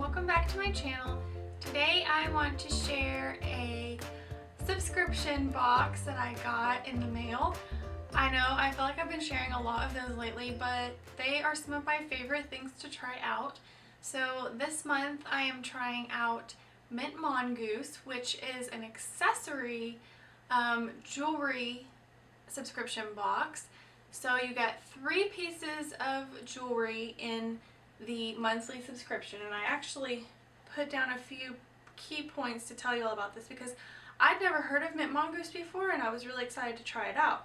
welcome back to my channel. Today I want to share a subscription box that I got in the mail. I know I feel like I've been sharing a lot of those lately, but they are some of my favorite things to try out. So this month I am trying out MintMONGOOSE, which is an accessory jewelry subscription box. So you get 3 pieces of jewelry in the monthly subscription, and I actually put down a few key points to tell you all about this because I'd never heard of MintMONGOOSE before and I was really excited to try it out.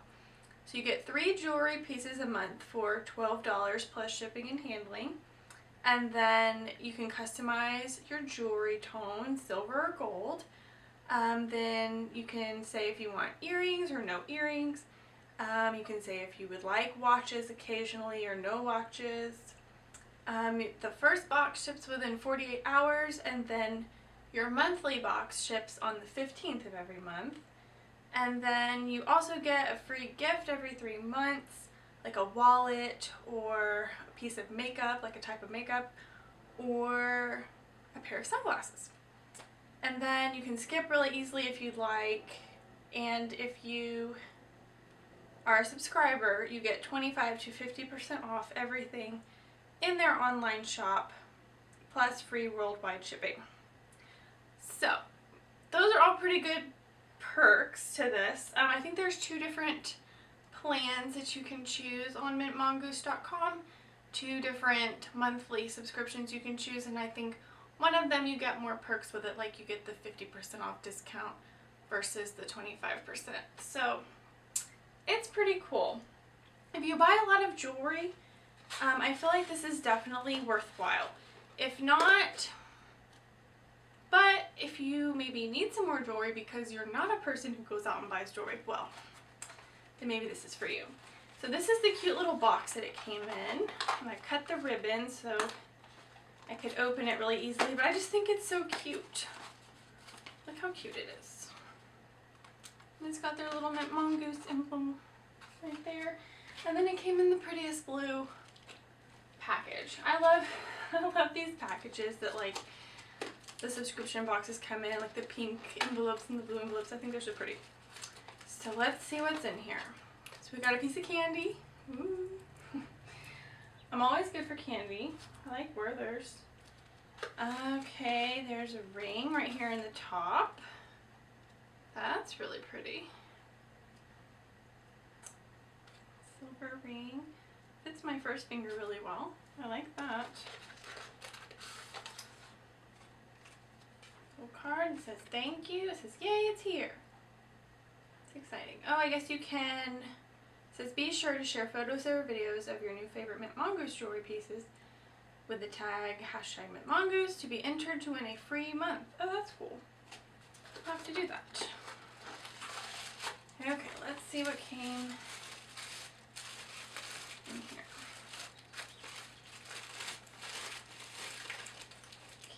So you get 3 jewelry pieces a month for $12 plus shipping and handling, and then you can customize your jewelry tone, silver or gold. Then you can say if you want earrings or no earrings. You can say if you would like watches occasionally or no watches. The first box ships within 48 hours, and then your monthly box ships on the 15th of every month. And then you also get a free gift every 3 months, like a wallet or a piece of makeup, like a type of makeup, or a pair of sunglasses. And then you can skip really easily if you'd like, and if you are a subscriber, you get 25 to 50% off everything in their online shop, plus free worldwide shipping. So those are all pretty good perks to this. I think there's 2 different plans that you can choose on mintmongoose.com, 2 different monthly subscriptions you can choose, and I think one of them you get more perks with it, like you get the 50% off discount versus the 25%. So it's pretty cool. If you buy a lot of jewelry, I feel like this is definitely worthwhile. If not, but if you maybe need some more jewelry because you're not a person who goes out and buys jewelry, well, then maybe this is for you. So this is the cute little box that it came in, and I cut the ribbon so I could open it really easily, but I just think it's so cute. Look how cute it is. And it's got their little MintMONGOOSE emblem right there. And then it came in the prettiest blue package. I love these packages that like the subscription boxes come in, like the pink envelopes and the blue envelopes. I think they're so pretty. So let's see what's in here. So we got a piece of candy. Ooh. I'm always good for candy. I like Werther's. Okay, there's a ring right here in the top. That's really pretty. Silver ring. Fits my first finger really well. I like that. Little card. It says thank you. It says yay, it's here. It's exciting. Oh, I guess you can. It says be sure to share photos or videos of your new favorite MintMONGOOSE jewelry pieces with the tag #MintMONGOOSE to be entered to win a free month. Oh, that's cool. I'll have to do that. Okay, let's see what came in here.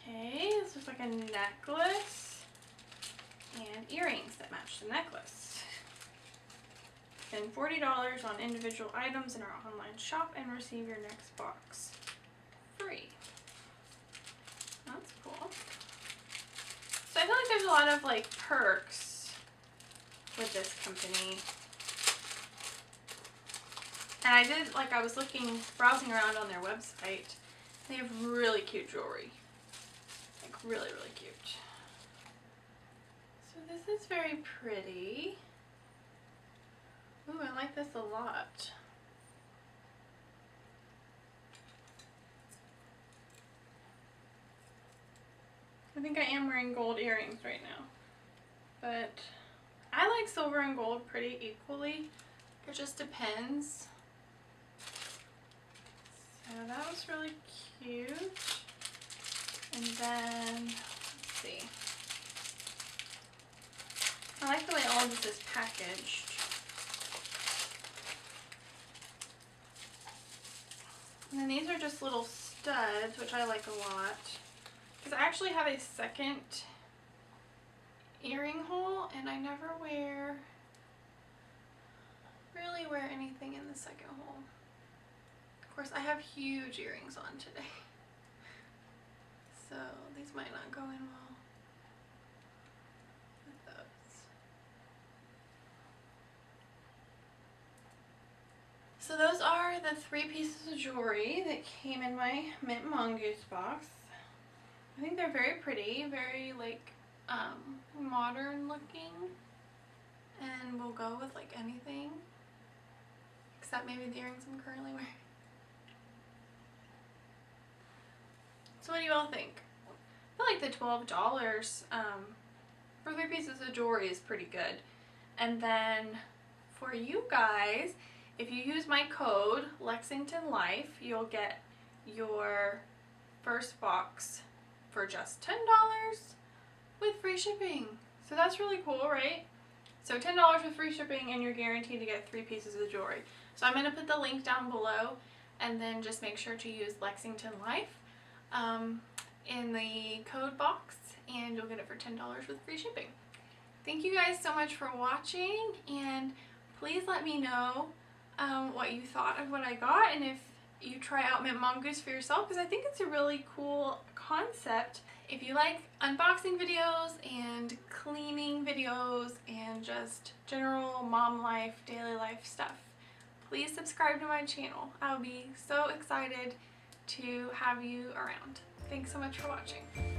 Okay, this looks like a necklace and earrings that match the necklace. Spend $40 on individual items in our online shop and receive your next box free. That's cool. So I feel like there's a lot of like perks with this company. And I did, like, I was browsing around on their website. They have really cute jewelry. Like, really, really cute. So this is very pretty. Ooh, I like this a lot. I think I am wearing gold earrings right now. But I like silver and gold pretty equally. It just depends. So that was really cute. And then, let's see. I like the way all of this is packaged. And then these are just little studs, which I like a lot. Because I actually have a second earring hole, and I never really wear anything in the second hole. Of course, I have huge earrings on today. So might not go in well with those. So those are the 3 pieces of jewelry that came in my Mint Mongoose box. I think they're very pretty, very like modern looking, and will go with like anything except maybe the earrings I'm currently wearing. So what do you all think? I feel like the $12 for 3 pieces of jewelry is pretty good. And then for you guys, if you use my code Lexington Life, you'll get your first box for just $10 with free shipping. So that's really cool, right? So $10 with free shipping, and you're guaranteed to get 3 pieces of jewelry. So I'm going to put the link down below, and then just make sure to use Lexington Life in the code box, and you'll get it for $10 with free shipping. Thank you guys so much for watching, and please let me know what you thought of what I got, and if you try out Mint Mongoose for yourself, because I think it's a really cool concept. If you like unboxing videos and cleaning videos and just general mom life, daily life stuff, please subscribe to my channel. I'll be so excited to have you around. Thanks so much for watching.